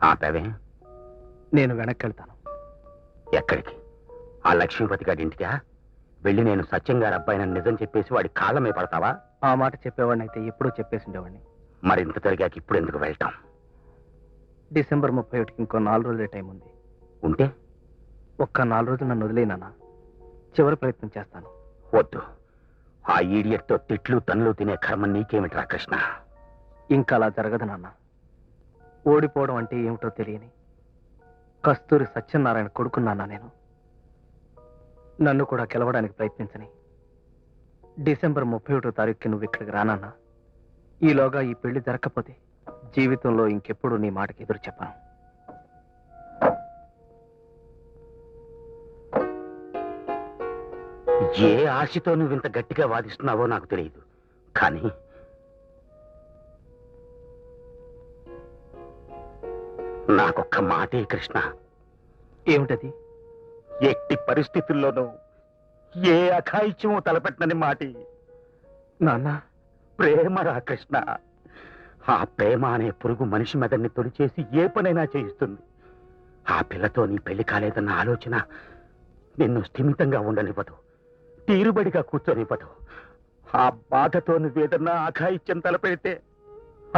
ఆపావే? నేను వెనక్కి వెళ్తాను. ఎక్కడికి? ఆ లక్ష్మీపతి గారి ఇంటికా? వెళ్ళి నేను సత్యం గారి అబ్బాయినని నిజం చెప్పేసి వాడి కాళ్ళ మీద పడతావా? ఆ మాట చెప్పేవాడిని అయితే ఎప్పుడూ చెప్పేసి ఉండేవాడిని. మరి ఇంత జరిగాక ఇప్పుడు ఎందుకు వెళ్ళటం? డిసెంబర్ 31కి ఇంకో 4 రోజులే టైం ఉంది. ఉంటే ఒక్క 4 రోజులు నన్ను వదిలేనా? చివరి ప్రయత్నం చేస్తాను. వద్దు. ఆ ఈడియట్తో తిట్లు తన్నులు తినే కర్మ నీకేమిట్రా కృష్ణ? ఇంకా అలా జరగదు నాన్న. ఓడిపోవడం అంటే ఏమిటో తెలియని కస్తూరి సత్యనారాయణ కొడుకున్నానా నేను. నన్ను కూడా గెలవడానికి ప్రయత్నించని. డిసెంబర్ 31వ తారీఖుకి నువ్వు ఇక్కడికి రానన్నా. ఈలోగా ఈ పెళ్లి జరగకపోతే జీవితంలో ఇంకెప్పుడు నీ మాటకి ఎదురు చెప్పను. ఏ ఆశతో నువ్వు ఇంత గట్టిగా వాదిస్తున్నావో నాకు తెలియదు, కానీ నాకొక్క మాటే కృష్ణ. ఏమిటది? ఎట్టి పరిస్థితుల్లోనూ ఏ అఘాయిత్యమో తలపెట్టనని మాటి. నాన్న, ప్రేమరా కృష్ణ. ఆ ప్రేమ అనే పురుగు మనిషి మెదడిని తొలిచేసి ఏ పనైనా చేయిస్తుంది. ఆ పిల్లతో నీ పెళ్లి కాలేదన్న ఆలోచన నిన్ను స్థిమితంగా ఉండనివ్వదు, తీరుబడిగా కూర్చొనివ్వదు. ఆ బాధతో నువ్వేదన్నా అఘాయిత్యం తలపెడితే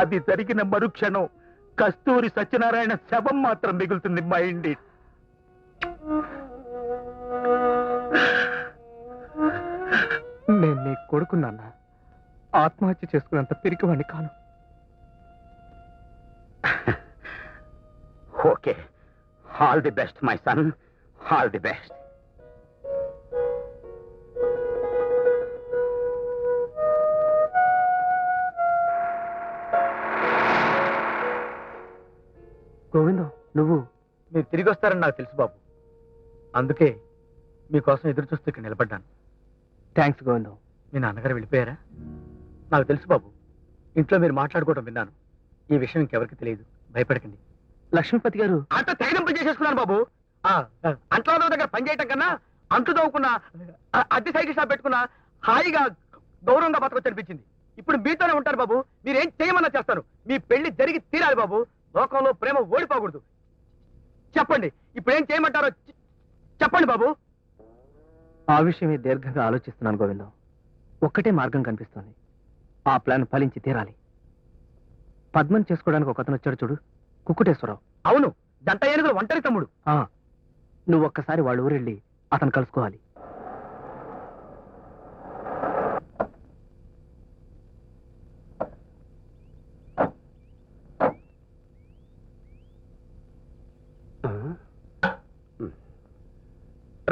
అది జరిగిన మరుక్షణం కస్తూరి సత్యనారాయణ శవం మాత్రం మిగులుతుంది. Mind it. నేను నీ కొడుకు నాన్న. ఆత్మహత్య చేసుకున్నంత పిరికివాణ్ణి కాను. Okay, all the best my son, all the best. Govindam, నువ్వు మీరు తిరిగి వస్తారని నాకు తెలుసు బాబు. అందుకే మీకోసం ఎదురు చూస్తూ ఇక్కడ నిలబడ్డాను. థ్యాంక్స్ గోవిందం. మీ నాన్నగారు వెళ్ళిపోయారా? నాకు తెలుసు బాబు. ఇంట్లో మీరు మాట్లాడుకోవడం విన్నాను. ఈ విషయం ఇంకెవరికి తెలియదు. భయపడకండి. లక్ష్మీపతి గారు అంత తగినంపు చేసేసుకున్నాను బాబు. అంట్లో దగ్గర పని చేయటం కన్నా అంట్లు తవ్వుకున్నా, అద్దె సైకిల్ షాప్ పెట్టుకున్నా హాయిగా గౌరవంగా బతకొచ్చు అనిపించింది. ఇప్పుడు మీతోనే ఉంటారు బాబు. మీరేం చేయమన్నా చేస్తాను. మీ పెళ్లి జరిగి తీరాలి బాబు. లోకంలో ప్రేమ ఓడిపోకూడదు. చెప్పండి, ఇప్పుడు ఏం చేయమంటారో చెప్పండి బాబు. ఆ విషయమే దీర్ఘంగా ఆలోచిస్తున్నాను గోవిందం. ఒక్కటే మార్గం కనిపిస్తోంది. ఆ ప్లాన్ ఫలించి తీరాలి. పద్మం చేసుకోవడానికి ఒక అతను వచ్చాడు చూడు, కుక్కుటేశ్వరరావు. అవును, జంట ఏనుగులు ఒంటరి తమ్ముడు. నువ్వు ఒక్కసారి వాళ్ళ ఊరెళ్ళి అతను కలుసుకోవాలి.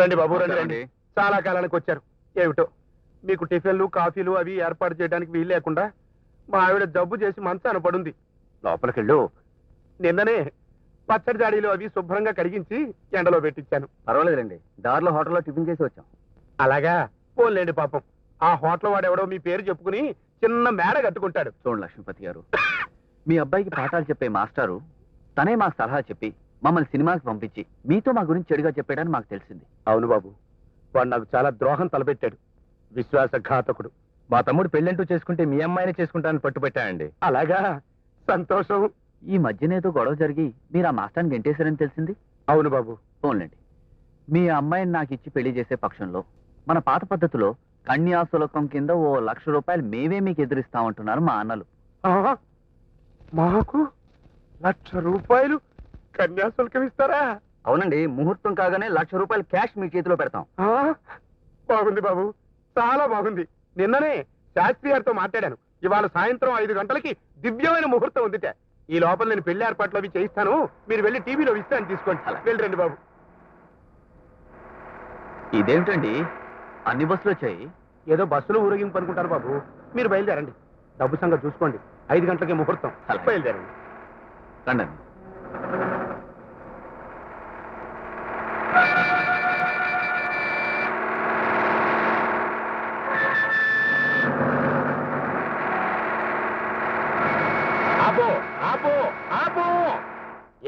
రండి బాబు, రండి రండి. చాలా కాలానికి వచ్చారు. ఏమిటో మీకు టిఫిన్లు కాఫీలు అవి ఏర్పాటు చేయడానికి వీలు లేకుండా మా ఆవిడ జబ్బు చేసి మంచాన పడుంది. లోపలికెళ్ళు. నిన్ననే పచ్చడి జాడీలు అవి శుభ్రంగా కడిగించి ఎండలో పెట్టించాను. పర్వాలేదండి, దారిలో హోటల్లో టిఫిన్ చేసి వచ్చాం. అలాగా? పోలేండి పాపం. ఆ హోటల్ వాడెవడో మీ పేరు చెప్పుకుని చిన్న మేడ కట్టుకుంటాడు. చూడండి లక్ష్మీపతి గారు, మీ అబ్బాయికి పాఠాలు చెప్పే మాస్టారు తనే మాకు సలహా చెప్పి మమ్మల్ని సినిమాకి పంపించి మీతో మా గురించి చెడుగా చెప్పాడని మాకు తెలిసింది. అవును బాబు, వాడు నాకు చాలా ద్రోహం తలపెట్టాడు. విశ్వాసఘాతకుడు. మా తమ్ముడు పెళ్ళంటూ చేసుకుంటే మీ అమ్మాయిని చేసుకుంటానని పట్టుబట్టాయండి. అలాగా? సంతోషం. ఈ మధ్యనేదో గొడవ జరిగి మీరు ఆ మాస్టర్ని గెంటేశారని తెలిసింది. అవును బాబు. పోన్లేండి, మీ అమ్మాయిని నాకు ఇచ్చి పెళ్లి చేసే పక్షంలో మన పాత పద్ధతిలో కన్యాశుల్కం కింద ఓ ₹1,00,000 మేమే మీకు ఎదురిస్తామంటున్నారు మా అన్నలు. మాకు ₹1,00,000 కన్యాశుల్కం ఇస్తారా? అవునండి, ముహూర్తం కాగానే ₹1,00,000 క్యాష్ మీ చేతిలో పెడతాం. బాగుంది బాబు, చాలా బాగుంది. నిన్ననే శాస్త్రి గారితో మాట్లాడాను. ఇవాళ సాయంత్రం 5 గంటలకి దివ్యమైన ముహూర్తం ఉందిట. ఈ లోపల నేను పెళ్లి ఏర్పాట్లు అవి చేయిస్తాను. మీరు వెళ్ళి టీవీలో ఇస్తాను, తీసుకోండి. వెళ్ళండి బాబు. ఇదేమిటండి, అన్ని బస్సులు వచ్చాయి? ఏదో బస్సులో ఊరేగింపు అనుకుంటారు బాబు. మీరు బయలుదేరండి. డబ్బు సంగతి చూసుకోండి. 5 గంటలకి ముహూర్తం. బయలుదేరండి. రండి.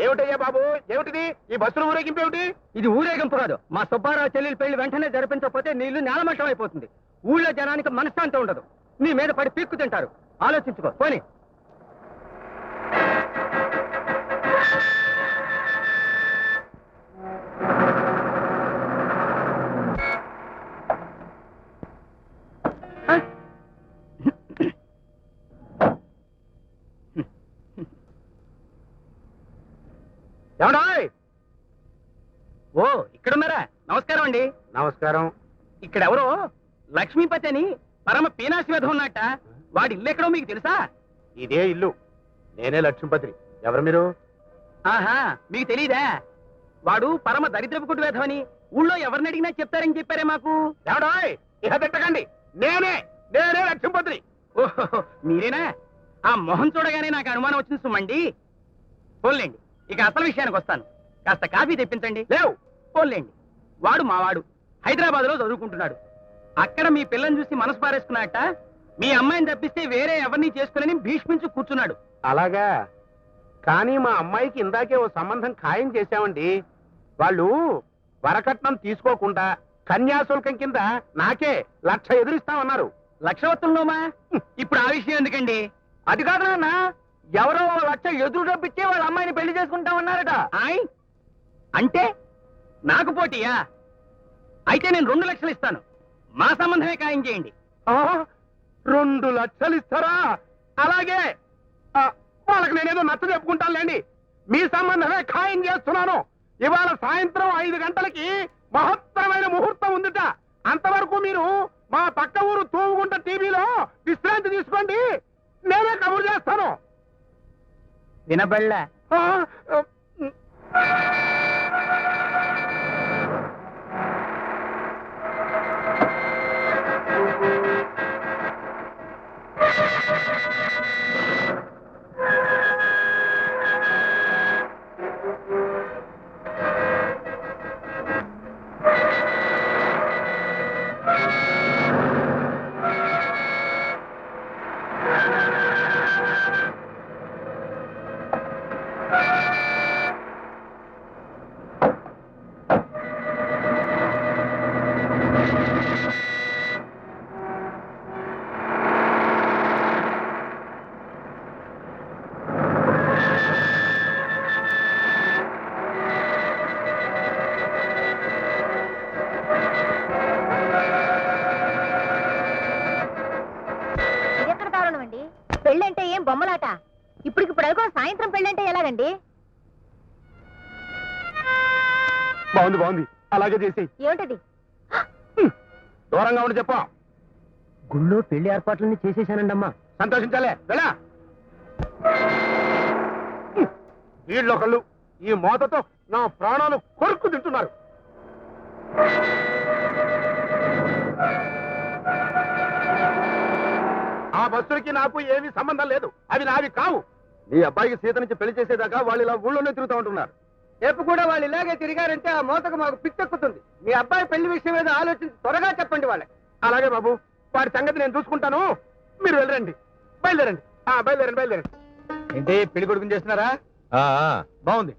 ఏమిటయ్యా బాబు, ఏమిటిది? ఈ బస్సులు ఊరేగింపు ఏమిటి? ఇది ఊరేగింపు కాదు. మా సుబ్బారావు చెల్లెలు పెళ్లి వెంటనే జరిపించకపోతే నీళ్లు నేలమట్టం అయిపోతుంది. ఊళ్ళో జనానికి మనశ్శాంతి ఉండదు. నీ మీద పడి పీక్కు తింటారు. ఆలోచించుకో. పోనీ. ఏమండోయ్? ఓ ఇక్కడున్నారా? నమస్కారం అండి. నమస్కారం. ఇక్కడ ఎవరో లక్ష్మీపతి అని పరమ పీనాశివేధ ఉన్నట్ట. వాడి ఇల్లు ఎక్కడో మీకు తెలుసా? ఇదే ఇల్లు. నేనే లక్ష్మీపతి. ఎవరు మీరు? ఆహా, మీకు తెలీదా? వాడు పరమ దరిద్రపు కుటి వేధమని ఊళ్ళో ఎవరిని అడిగినా చెప్తారని చెప్పారే మాకు. ఎవడోయ్? ఇహ తిట్టకండి. నేనే లక్ష్మీపతి. ఓహో, మీరేనా? ఆ మొహం చూడగానే నాకు అనుమానం వచ్చింది సుమండి. పోన్లేండి, ఇక అసలు విషయానికి వస్తాను. కాస్త కాఫీ తెప్పించండి. లేవు. పోన్లేండి, వాడు మావాడు హైదరాబాద్ లో చదువుకుంటున్నాడు. అక్కడ మీ పిల్లని చూసి మనసు పారేసుకున్నట్ట మీ అమ్మాయిని తప్పిస్తే వేరే ఎవరిని చేసుకుని భీష్మించు కూర్చున్నాడు. అలాగా? కానీ మా అమ్మాయికి ఇందాకే ఓ సంబంధం ఖాయం చేశామండి. వాళ్ళు వరకట్నం తీసుకోకుండా కన్యాశుల్కం కింద నాకే 1,00,000 ఎదురిస్తామన్నారు. లక్షవత్తుల్లోమా? ఇప్పుడు ఆ విషయం ఎందుకండి? అది కాదు నాన్న, ఎవరో 1,00,000 ఎదురు డబ్బిచ్చే వాళ్ళ అమ్మాయిని పెళ్లి చేసుకుంటామన్నారట. ఆయ్ అంటే నాకు పోటీయా? అయితే నేను 2 లక్షలు ఇస్తాను. మా సంబంధమే ఖాయం చేయండి. 2 లక్షలు ఇస్తారా? అలాగే. వాళ్ళకి నేనేదో నచ్చ చెప్పుకుంటానులేండి. మీ సంబంధమే ఖాయం చేస్తున్నాను. ఇవాళ సాయంత్రం 5 గంటలకి మహత్తరమైన ముహూర్తం ఉందిట. అంతవరకు మీరు మా పక్క ఊరు తూముగుంట టీవీలో విశ్రాంతి తీసుకోండి. నేనే కబురు చేస్తాను. వినబళ్ళ పెళ్ళంటే ఏం బొమ్మలాట? ఇప్పటికిప్పుడు అనుకో సాయంత్రం పెళ్ళంటే ఎలాగండి? బాగుంది. అలాగే చేసి ఏమిటది? దూరంగా ఉండి చెప్పా. గుళ్ళో పెళ్లి ఏర్పాట్లన్నీ చేసేశానండమ్మా. సంతోషించాలే. వెళ్ళా. వీళ్ళొకళ్ళు ఈ మోతతో నా ప్రాణాలు కొరుక్కు తింటున్నారు. ఆ బస్సులకి నాకు ఏమీ సంబంధం లేదు. అవి నావి కావు. మీ అబ్బాయికి సీత నుంచి పెళ్లి చేసేదాకా వాళ్ళు ఇలా ఊళ్ళోనే తిరుగుతూ ఉంటున్నారు. రేపు కూడా వాళ్ళు ఇలాగే తిరిగారంటే ఆ మోతకు మాకు పిచ్చెక్కుతుంది. మీ అబ్బాయి పెళ్లి విషయం ఏదో ఆలోచించి త్వరగా చెప్పండి వాళ్ళకి. అలాగే బాబు, వాడి సంగతి నేను చూసుకుంటాను. మీరు వెళ్ళరండి. బయలుదేరండి. బయలుదేరండి. ఏంటి పెళ్లి కొడుకుని చేస్తున్నారా? బాగుంది.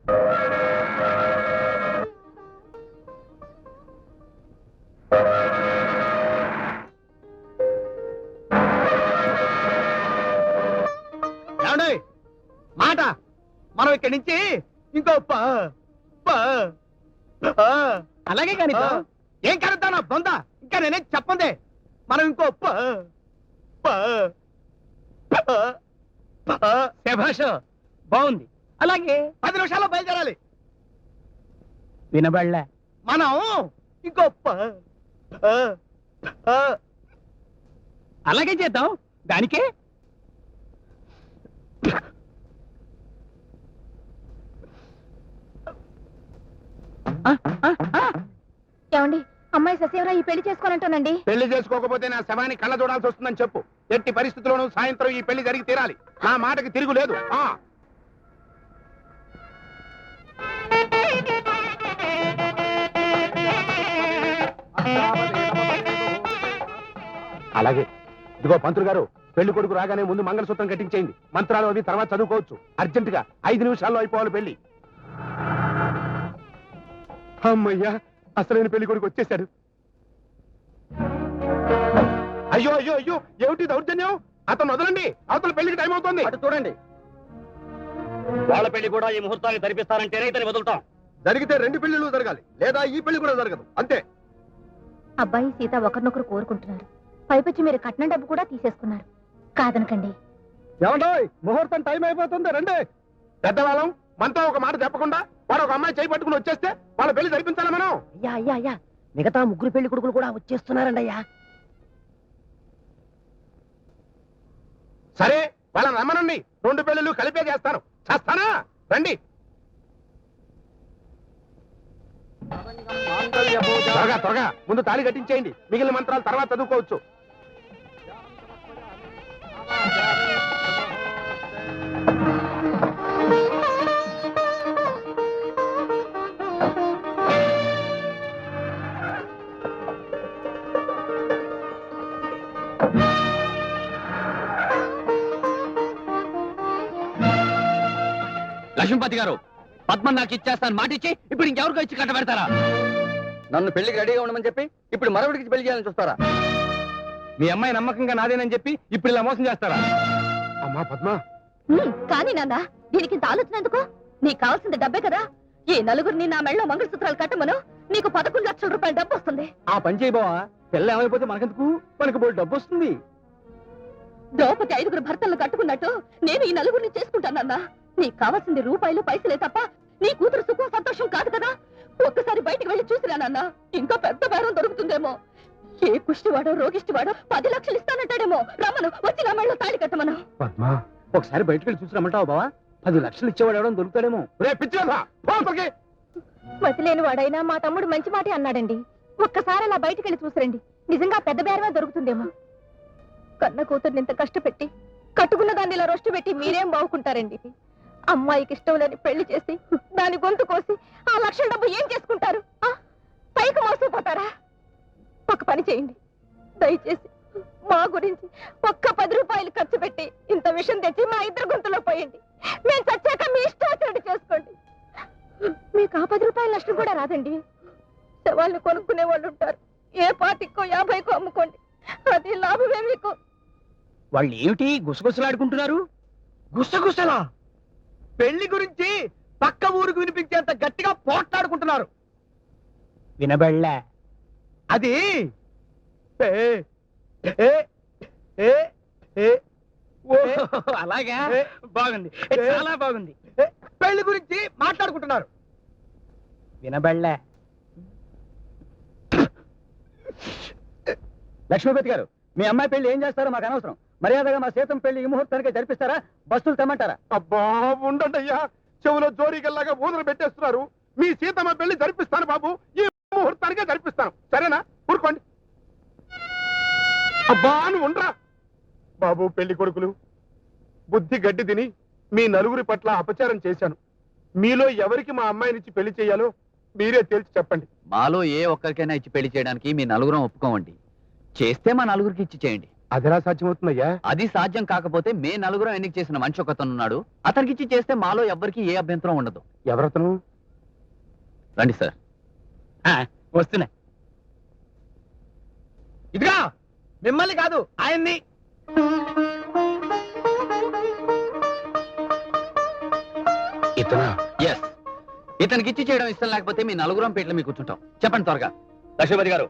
మాట మనం ఇక్కడి నుంచి ఇంకో అలాగే కానీ ఏం కలుద్దా నా బొంద. ఇంకా నేనేం చెప్పందే. మనం ఇంకో శభాష్, బాగుంది. అలాగే 10 నిమిషాల్లో బయలుదేరాలి. వినబడలే. మనం ఇంకో అలాగే చేద్దాం. దానికే ఏమండి, అమ్మాయి ససేవరా ఈ పెళ్లి చేసుకోనంటానండి. పెళ్లి చేసుకోకపోతే నా శవాన్ని కళ్ళ చూడాల్సి వస్తుందని చెప్పు. ఎట్టి పరిస్థితుల్లోనూ సాయంత్రం ఈ పెళ్లి జరిగి తీరాలి. నా మాటకి తిరుగులేదు. అలాగే. ఇదిగో పంతులు గారు, పెళ్లి కొడుకు రాగానే ముందు మంగళసూత్రం కట్టించేయండి. మంత్రాలు అవి తర్వాత చదువుకోవచ్చు. అర్జెంటుగా 5 నిమిషాల్లో అయిపోవాలి పెళ్లి. అమ్మయ్యా, అసలైన పెళ్లి కొడుకు వచ్చేశాడు. అయ్యో ఏమిటి దౌర్జన్యం? అతను వదలండి. అవతల పెళ్లికి టైం అవుతోంది. అటు చూడండి. వాళ్ళ పెళ్లి కూడా ఈ ముహూర్తాన్ని జరిపిస్తారంటేనే ఇతని వదులుతాం. జరిగితే 2 పెళ్లిళ్ళు జరగాలి, లేదా ఈ పెళ్లి కూడా జరగదు. అంతే. అబ్బాయి సీత ఒకరినొకరు కోరుకుంటున్నారు. పైపచ్చి మీరు కట్నం డబ్బు కూడా తీసేసుకున్నారు. కాదనకండి. ఏమండోయ్, ముహూర్తం టైం అయిపోతుంది. రండి. పెద్దవాళ్ళం మనతో ఒక మాట చెప్పకుండా వాడు ఒక అమ్మాయి చేయి పట్టుకుని వచ్చేస్తే వాళ్ళ పెళ్లి జరిపించాలా మనం? అయ్యా అయ్యా అయ్యా మిగతా ముగ్గురు పెళ్లి కొడుకులు కూడా వచ్చేస్తున్నారండి అయ్యా. సరే వాళ్ళని రమ్మనండి, 2 పెళ్లిళ్ళు కలిపే చేస్తాను. చేస్తానా? రండి. త్వరగా త్వరగా ముందు తాళి కట్టించేయండి, మిగిలిన మంత్రాలు తర్వాత చదువుకోవచ్చు. లక్ష్మీపతి గారు, పద్మ నాకు ఇచ్చేస్తాను మాటిచ్చి ఇప్పుడు ఇంకెవరికో ఇచ్చి కట్టబెడతారా? నన్ను పెళ్లికి రెడీగా ఉండమని చెప్పి ఇప్పుడు మరొకటికి పెళ్లి చేయాలని చూస్తారా? మీ అమ్మాయి నమ్మకంగా నాదేనని చెప్పి ఇప్పుడు ఇలా మోసం చేస్తారా? అమ్మా పద్మ, కానీ నాన్న దీనికి ఇంత ఆలోచన ఎందుకు? నీకు కావాల్సింది డబ్బే కదా. ఈ నలుగురిని నా మెళ్ళలో మంగళసూత్రాలు కట్టమను, నీకు 11 లక్షల రూపాయల డబ్బు వస్తుంది. ఆ పని చేయబోవా? పిల్ల ఏమైపోతే మనకెందుకు, మనకు బోల్ డబ్బు వస్తుంది. ద్రౌపది 5 భర్తలను కట్టుకున్నట్టు నేను ఈ నలుగురిని చేసుకుంటానన్నా. నీకు కావాల్సింది రూపాయలు పైసలే తప్ప నీ కూతురు సుఖం సంతోషం కాదు కదా. ఒక్కసారి బయటికి వెళ్ళి చూసిరానన్నా, ఇంకా పెద్ద బేరం దొరుకుతుందేమో. ఏ కుష్టివాడో రోగిష్టివాడో 10 లక్షలు ఇస్తానంటాడేమో. రమ్మను, వచ్చి నా మెళ్ళలో తాళి కట్టమను. పద్మ, ఒకసారి బయటకు వెళ్ళి చూసి రమ్మంటావా బావా? 10 లక్షలు ఇచ్చేవాడు ఎవడో దొరుకుతాడేమో. రే పిచ్చిరా, మతిలేని వాడైనా మా తమ్ముడు మంచి మాటే అన్నాడండి. ఒక్కసారి అలా బయటికి వెళ్ళి చూసిరండి, నిజంగా పెద్ద బేరమే దొరుకుతుందేమో. కన్న కూతుర్ని ఇంత కష్టపెట్టి కట్టుకున్న దాన్ని ఇలా రొష్టు పెట్టి మీరేం బాగుకుంటారండి? అమ్మాయికి ఇష్టం లేని పెళ్లి చేసి దాని గొంతు కోసి ఆ లక్షల డబ్బు ఏం చేసుకుంటారు? పైకి మోసపోతారా? ఒక పని చేయండి, దయచేసి మా గురించి ఒక్క 10 రూపాయలు ఖర్చు పెట్టి ఇంత విషయం తెచ్చి మా ఇద్దరు గొంతులో పోయండి. మేము చచ్చాక మీ ఇష్టం వచ్చినట్టు చేసుకోండి. మీకు ఆ 10 రూపాయల నష్టం కూడా రాదండి. శవాళ్ళు కొనుక్కునే వాళ్ళు ఉంటారు, ఏ 25కో 50కో అమ్ముకోండి, అది లాభమే మీకు. వాళ్ళు ఏమిటి గుసగుసలాడుకుంటున్నారు? గుసగుసలా? పెళ్లి గురించి పక్క ఊరికి వినిపించేంత గట్టిగా పోట్లాడుకుంటున్నారు. వినబడలే? అది అలాగా? బాగుంది, చాలా బాగుంది. పెళ్లి గురించి మాట్లాడుకుంటున్నారు. వినబడలే? లక్ష్మీపతి గారు, మీ అమ్మాయి పెళ్లి ఏం చేస్తారో మాకు అనవసరం. మర్యాదగా మా సీతం పెళ్లి ఈ ముహూర్తానికే జరిపిస్తారా? బస్సులు తెమ్మంటారా? అబ్బా ఉండండి అయ్యా, చెవులో జోరీగల్లాగా ఊదలు పెట్టేస్తున్నారు. మీ సీతమ్మ పెళ్లి జరిపిస్తాను బాబు, ఈ ముహూర్తానికే జరిపిస్తాను. సరేనా? ఊరుకోండి. అబ్బా నువ్వు ఉండరా బాబు. పెళ్లి కొడుకులు, బుద్ధి గడ్డి తిని మీ నలుగురి పట్ల అపచారం చేశాను. మీలో ఎవరికి మా అమ్మాయినిచ్చి పెళ్లి చేయాలో మీరే తేల్చి చెప్పండి. మాలో ఏ ఒక్కరికైనా ఇచ్చి పెళ్లి చేయడానికి మీ నలుగురం ఒప్పుకోమండి. చేస్తే మా నలుగురికి ఇచ్చి చేయండి. అదిలా సాధ్యమవుతుందయ్యా? అది సాధ్యం కాకపోతే మే నలుగురం ఎన్నిక చేసిన మనిషి ఒకతను ఉన్నాడు, అతనికి ఇచ్చి చేస్తే మాలో ఎవ్వరికి ఏ అభ్యంతరం ఉండదు. ఎవరతను? రండి సార్. వస్తున్నా. ఇదిగా మిమ్మల్ని కాదు, ఆయన్ని. ఇతనా? ఎస్. ఇతనికి ఇచ్చి చేయడం ఇష్టం లేకపోతే మీ నలుగురం పేట్ల మీకు కూర్చుంటాం. చెప్పండి త్వరగా. లక్ష్మీపతి గారు,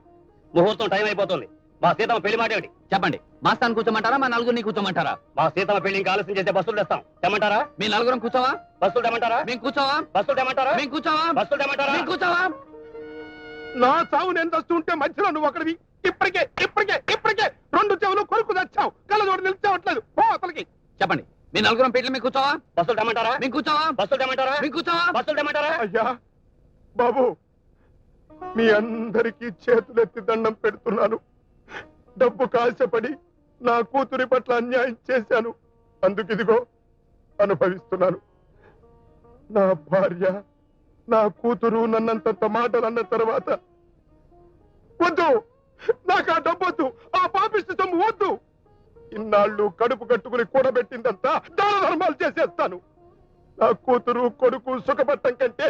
ముహూర్తం టైం అయిపోతుంది. మా సీతమ్మ పెళ్లి మాట ఏమిటి? చెప్పండి. మా స్థానం కూర్చోమంటారా, మా నలుగురిని కూర్చోమంటారా? మా సీతమ్మ పెళ్లి ఇంకా ఆలస్యం చేస్తే బస్సులు తెస్తాం, తెమ్మంటారా? మీ నలుగురం కూర్చోవా? బస్సులు తెమ్మంటారా? మేము కూర్చోవా? బస్సులు తెమ్మంటారా? మేము కూర్చోవా? బస్సులు తెమ్మంటారా? మేము కూర్చోవా? నా చావు నేను వస్తుంటే మధ్యలో నువ్వు ఒకటివి. ఇప్పటికే 2 చెవులు కొడుకు తెచ్చావు, కళ్ళజోడు నిలిచావట్లేదు. పో అతనికి. చెప్పండి. మీ నలుగురం పేట్ల మీకు కూర్చోవా? బస్సులు తెమ్మంటారా? మేము కూర్చోవా? బస్సులు తెమ్మంటారా? మేము కూర్చోవా? బస్సులు తెమ్మంటారా? అయ్యా బాబు, మీ అందరికీ చేతులెత్తి దండం పెడుతున్నాను. డబ్బు కాశపడి నా కూతురి పట్ల అన్యాయం చేశాను. అందుకిదిగో అనుభవిస్తున్నాను. నా భార్య, నా కూతురు నన్నంత మాటలు అన్న తర్వాత వద్దు, నాకు ఆ డబ్బు వద్దు, ఆ పాపిష్టి సొమ్ము వద్దు. ఇన్నాళ్ళు కడుపు కట్టుకుని కూడబెట్టిందంతా దాన ధర్మాలు చేసేస్తాను. నా కూతురు కొడుకు సుఖపట్టం కంటే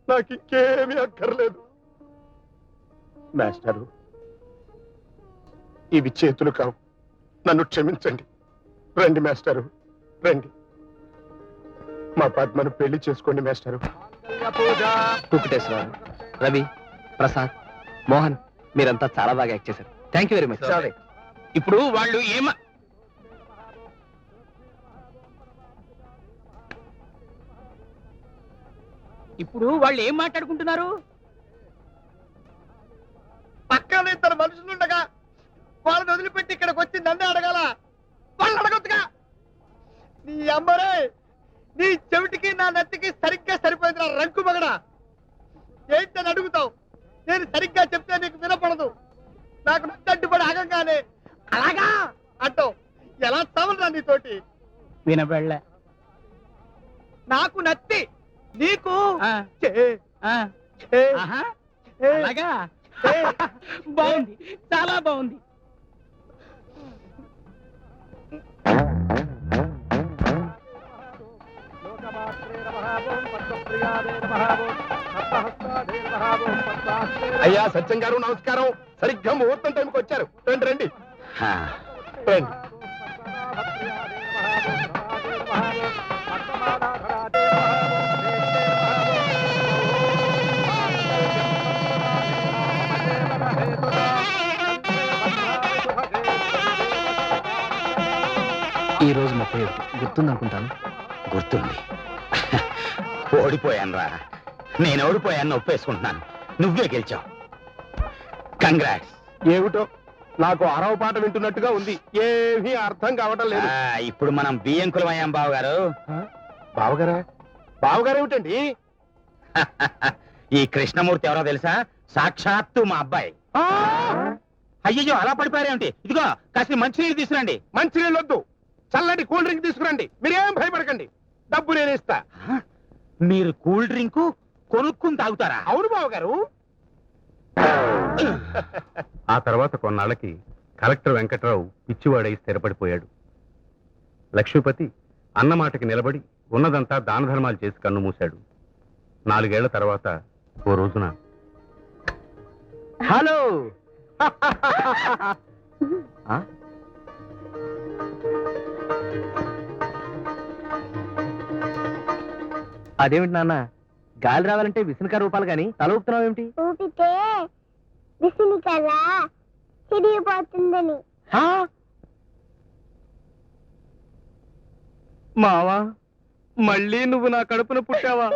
నాకు ఇంకేమీ అక్కర్లేదు. మాస్టరు, ఇవి చేతులు కావు, నన్ను క్షమించండి. రండి మాస్టరు, రండి. మా పద్మను పెళ్లి చేసుకోండి మాస్టరు. వెంకటేశ్వరరావు, రవి, ప్రసాద్, మోహన్, మీరంతా చాలా బాగా యాక్ట్ చేశారు. Thank you very much. ఇప్పుడు వాళ్ళు ఇప్పుడు వాళ్ళు ఏం మాట్లాడుకుంటున్నారు? పక్కన ఇద్దరు మనుషులుండగా వాళ్ళని వదిలిపెట్టి ఇక్కడికి వచ్చి నన్నే అడగాల? వాళ్ళు అడగొచ్చుగా. నీ అమ్మరే, నీ చెవిటికి నా నెత్తికి సరిగ్గా సరిపోయింది నా రంకు మగడా. ఏంటని అడుగుతావు? నేను సరిగ్గా చెప్తే నీకు వినపడదు. నాకు నచ్చి అడ్డుపడి ఆగంగానే అలాగా అంటావు. ఎలా చావరా నీతోటి? వినబడలే. నాకు నత్తి, నీకు చే, చే, చే, చే. బాగుంది, చాలా బాగుంది. అయ్యా సత్యం గారు నమస్కారం. సరిగ్గా ముహూర్తం టైంకి వచ్చారు. రండి రండి హా, రండి. ఈ రోజు 31 గుర్తుందనుకుంటాను. గుర్తుంది. ఓడిపోయాను రా. నేను ఓడిపోయాను, ఒప్పేసుకుంటున్నాను. నువ్వే గెలిచావు. కంగ్రాట్స్. ఏమిటో నాకు అరవ పాట వింటున్నట్టుగా ఉంది. ఏమీ అర్థం కావటం లేదు. ఇప్పుడు మనం బియ్యంకులం అయ్యాం బావగారు. బావగారా? బావగారు ఏమిటండి? ఈ కృష్ణమూర్తి ఎవరో తెలుసా? సాక్షాత్తు మా అబ్బాయి. అయ్యో అలా పడిపోయారేమిటి? ఇదిగో కాస్త మంచినీళ్ళు తీసుకురండి. మంచినీళ్ళు వద్దు, చల్లటి కూల్ డ్రింక్ తీసుకురండి. మీరేం భయపడకండి, డబ్బు నేను ఇస్తా. మీరు కూల్ డ్రింక్ కొనుక్కుని తాగుతారా? అవును బావగారు. ఆ తర్వాత కొన్నాళ్ళకి కలెక్టర్ వెంకట్రావు పిచ్చివాడై స్థిరపడిపోయాడు. లక్ష్మీపతి అన్నమాటకి నిలబడి ఉన్నదంతా దాన ధర్మాలు చేసి కన్నుమూశాడు. 4 ఏళ్ల తర్వాత ఓ రోజున హలో. అదేమిటి నాన్న, గాలి రావాలంటే విసునక రూపాలు గాని తల ఊపుతున్నావు ఏమిటి? ఊపితే విసిని కదా తిరిగిపోతుందని. మావా, మళ్ళీ నువ్వు నా కడుపున పుట్టావా?